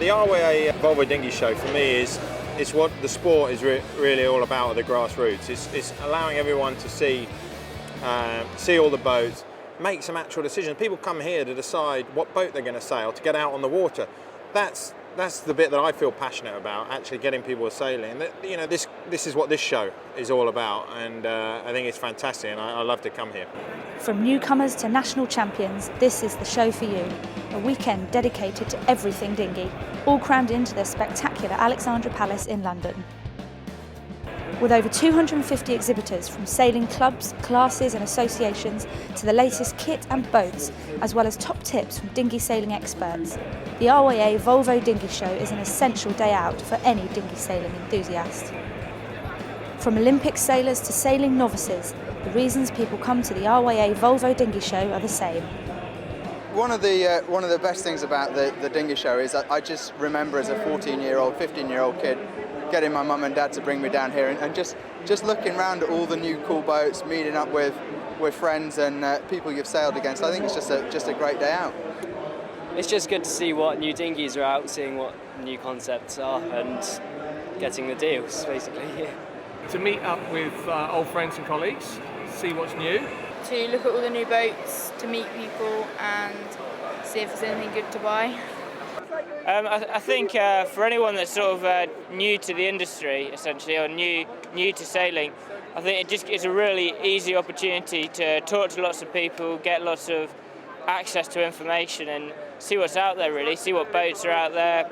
The RYA Volvo Dinghy Show for me is what the sport is really all about at the grassroots. It's allowing everyone to see all the boats, make some actual decisions. People come here to decide what boat they're going to sail, to get out on the water. That's the bit that I feel passionate about, actually getting people sailing. You know, this is what this show is all about, and I think it's fantastic, and I love to come here. From newcomers to national champions, this is the show for you. A weekend dedicated to everything dinghy, all crammed into the spectacular Alexandra Palace in London. With over 250 exhibitors from sailing clubs, classes and associations to the latest kit and boats, as well as top tips from dinghy sailing experts, the RYA Volvo Dinghy Show is an essential day out for any dinghy sailing enthusiast. From Olympic sailors to sailing novices, the reasons people come to the RYA Volvo Dinghy Show are the same. One of the best things about the dinghy show is that I just remember as a 14-year-old, 15-year-old kid getting my mum and dad to bring me down here and just looking around at all the new cool boats, meeting up with friends and people you've sailed against. I think it's just a great day out. It's just good to see what new dinghies are out, seeing what new concepts are and getting the deals, basically. Yeah. To meet up with old friends and colleagues, see what's new. To look at all the new boats, to meet people and see if there's anything good to buy. I think for anyone that's sort of new to the industry, essentially, or new to sailing, I think it's a really easy opportunity to talk to lots of people, get lots of access to information and see what's out there, really, see what boats are out there.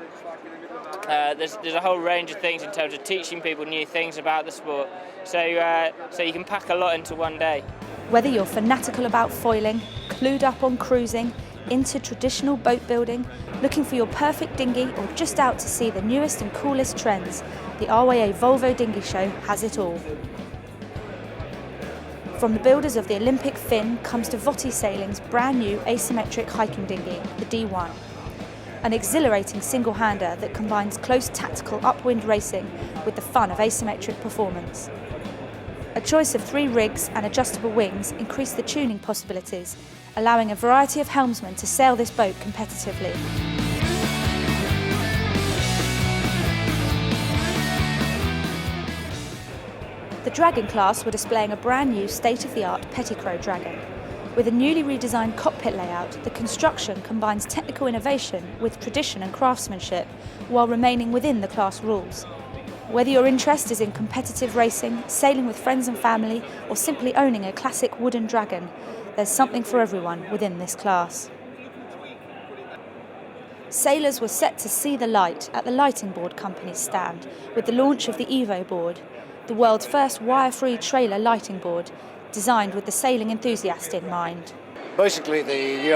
There's a whole range of things in terms of teaching people new things about the sport, so you can pack a lot into one day. Whether you're fanatical about foiling, clued up on cruising, into traditional boat building, looking for your perfect dinghy or just out to see the newest and coolest trends, the RYA Volvo Dinghy Show has it all. From the builders of the Olympic fin comes to Votti Sailing's brand new asymmetric hiking dinghy, the D1. An exhilarating single-hander that combines close tactical upwind racing with the fun of asymmetric performance. A choice of 3 rigs and adjustable wings increase the tuning possibilities, allowing a variety of helmsmen to sail this boat competitively. The Dragon class were displaying a brand new state-of-the-art Petticrow Dragon. With a newly redesigned cockpit layout, the construction combines technical innovation with tradition and craftsmanship while remaining within the class rules. Whether your interest is in competitive racing, sailing with friends and family, or simply owning a classic wooden dragon, there's something for everyone within this class. Sailors were set to see the light at the Lighting Board Company's stand with the launch of the Evo board, the world's first wire-free trailer lighting board, designed with the sailing enthusiast in mind. Basically, the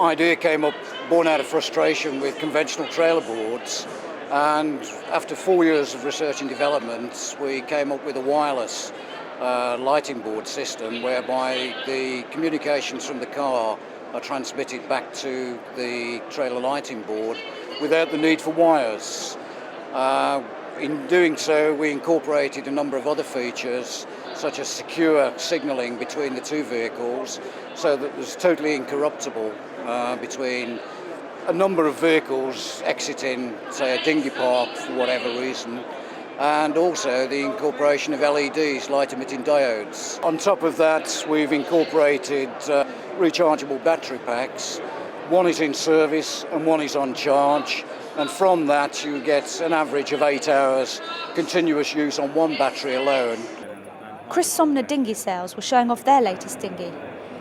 idea came up born out of frustration with conventional trailer boards. And after 4 years of research and development, we came up with a wireless lighting board system whereby the communications from the car are transmitted back to the trailer lighting board without the need for wires. In doing so, we incorporated a number of other features, such as secure signalling between the two vehicles, so that there's totally incorruptible between a number of vehicles exiting, say, a dinghy park for whatever reason, and also the incorporation of LEDs, light-emitting diodes. On top of that, we've incorporated rechargeable battery packs. One is in service and one is on charge, and from that you get an average of 8 hours continuous use on one battery alone. Chris Somner Dinghy Sales were showing off their latest dinghy.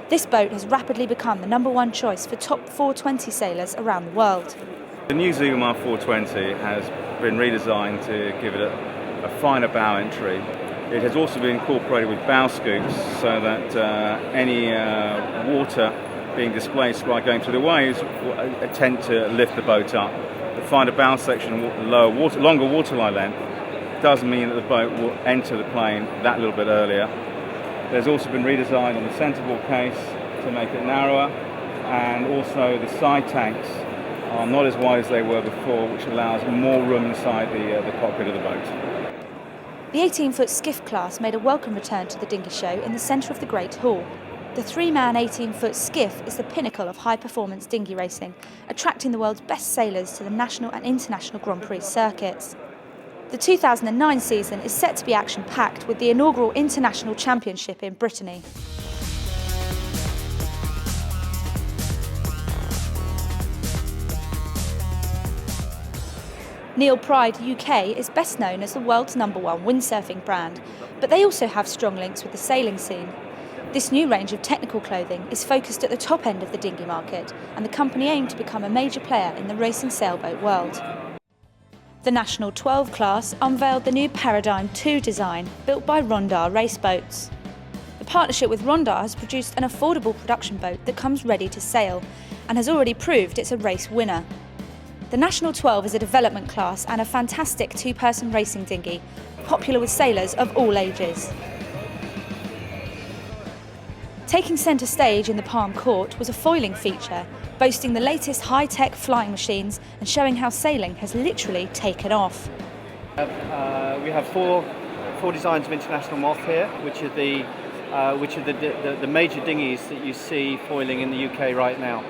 This boat has rapidly become the #1 choice for top 420 sailors around the world. The new Zugomar 420 has been redesigned to give it a finer bow entry. It has also been incorporated with bow scoops so that any water being displaced by going through the waves will attempt to lift the boat up. The finer bow section and longer waterline length does mean that the boat will enter the plane that little bit earlier. There's also been redesign on the centreboard case to make it narrower, and also the side tanks are not as wide as they were before, which allows more room inside the cockpit of the boat. The 18-foot skiff class made a welcome return to the dinghy show in the centre of the Great Hall. The three-man 18-foot skiff is the pinnacle of high-performance dinghy racing, attracting the world's best sailors to the national and international Grand Prix circuits. The 2009 season is set to be action-packed with the inaugural International Championship in Brittany. Neil Pride UK is best known as the world's #1 windsurfing brand, but they also have strong links with the sailing scene. This new range of technical clothing is focused at the top end of the dinghy market, and the company aimed to become a major player in the racing sailboat world. The National 12 class unveiled the new Paradigm 2 design, built by Rondar Race Boats. The partnership with Rondar has produced an affordable production boat that comes ready to sail, and has already proved it's a race winner. The National 12 is a development class and a fantastic two-person racing dinghy, popular with sailors of all ages. Taking centre stage in the Palm Court was a foiling feature, boasting the latest high-tech flying machines and showing how sailing has literally taken off. We have four designs of International Moth here, which are the major dinghies that you see foiling in the UK right now.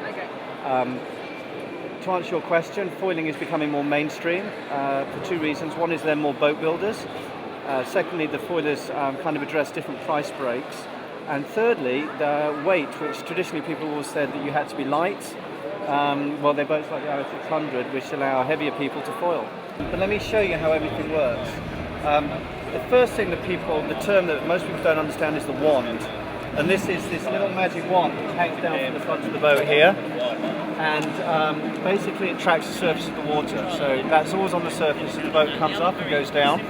To answer your question, foiling is becoming more mainstream for two reasons. One is there are more boat builders. Secondly, the foilers kind of address different price breaks. And thirdly, the weight, which traditionally people always said that you had to be light. Well, they're boats like the RYA 600, which allow heavier people to foil. But let me show you how everything works. The first thing that the term that most people don't understand is the wand. And this is this little magic wand that hangs down from the front of the boat here. And basically it tracks the surface of the water. So that's always on the surface as the boat comes up and goes down.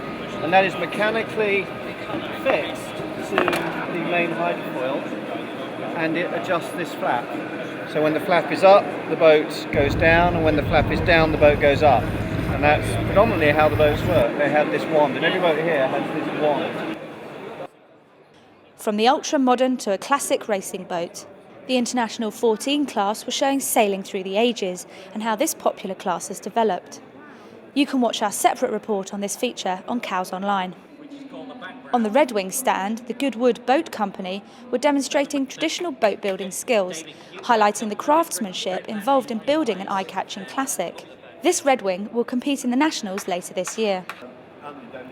And that is mechanically fixed to the main hydrofoil, and it adjusts this flap. So when the flap is up, the boat goes down, and when the flap is down, the boat goes up. And that's predominantly how the boats work. They have this wand, and every boat here has this wand. From the ultra-modern to a classic racing boat, the International 14 class was showing sailing through the ages and how this popular class has developed. You can watch our separate report on this feature on Cows Online. On the Red Wing stand, the Goodwood Boat Company were demonstrating traditional boat building skills, highlighting the craftsmanship involved in building an eye-catching classic. This Red Wing will compete in the Nationals later this year.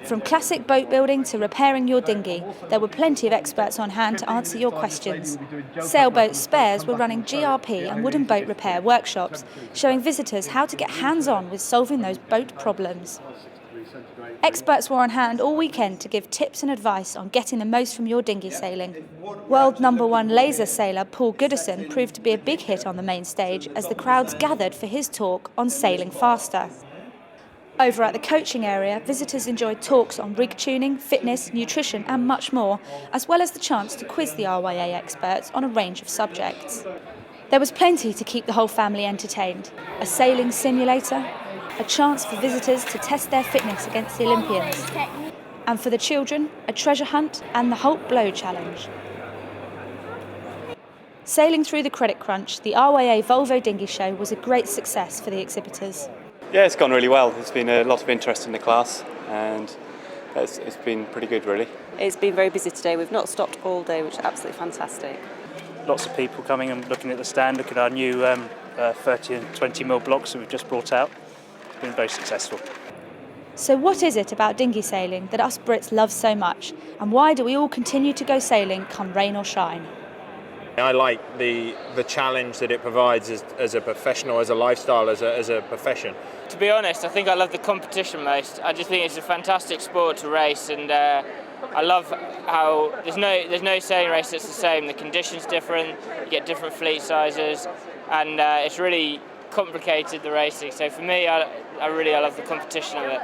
From classic boat building to repairing your dinghy, there were plenty of experts on hand to answer your questions. Sailboat Spares were running GRP and wooden boat repair workshops, showing visitors how to get hands-on with solving those boat problems. Experts were on hand all weekend to give tips and advice on getting the most from your dinghy sailing. World #1 laser sailor Paul Goodison proved to be a big hit on the main stage as the crowds gathered for his talk on sailing faster. Over at the coaching area, visitors enjoyed talks on rig tuning, fitness, nutrition and much more, as well as the chance to quiz the RYA experts on a range of subjects. There was plenty to keep the whole family entertained. A sailing simulator, a chance for visitors to test their fitness against the Olympians, and for the children, a treasure hunt and the Holt Blow Challenge. Sailing through the credit crunch, the RYA Volvo Dinghy Show was a great success for the exhibitors. Yeah, it's gone really well. There's been a lot of interest in the class, and it's been pretty good, really. It's been very busy today. We've not stopped all day, which is absolutely fantastic. Lots of people coming and looking at the stand, looking at our new 30 and 20mm blocks that we've just brought out. It's been very successful. So what is it about dinghy sailing that us Brits love so much, and why do we all continue to go sailing come rain or shine? I like the challenge that it provides as a professional, as a lifestyle, as a profession. To be honest, I think I love the competition most. I just think it's a fantastic sport to race, and I love how there's no sailing race that's the same. The conditions different, you get different fleet sizes, and it's really complicated, the racing. So for me, I love the competition of it.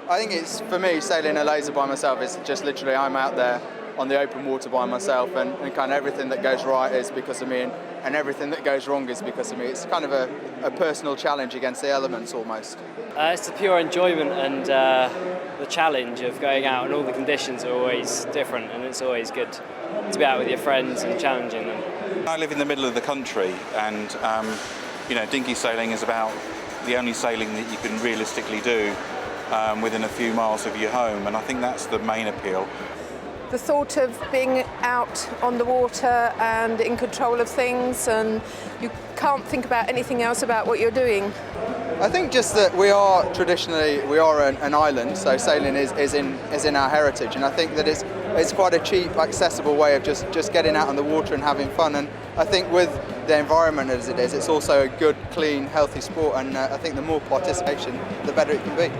I think it's, for me, sailing a laser by myself is just literally I'm out there on the open water by myself, and kind of everything that goes right is because of me, and everything that goes wrong is because of me. It's kind of a personal challenge against the elements almost. It's the pure enjoyment and the challenge of going out, and all the conditions are always different, and it's always good to be out with your friends and challenging them. I live in the middle of the country, and dinghy sailing is about the only sailing that you can realistically do within a few miles of your home, and I think that's the main appeal. the thought of being out on the water and in control of things, and you can't think about anything else about what you're doing. I think just that we are an island, so sailing is in our heritage, and I think that it's quite a cheap, accessible way of just getting out on the water and having fun. And I think with the environment as it is, it's also a good, clean, healthy sport, and I think the more participation, the better it can be.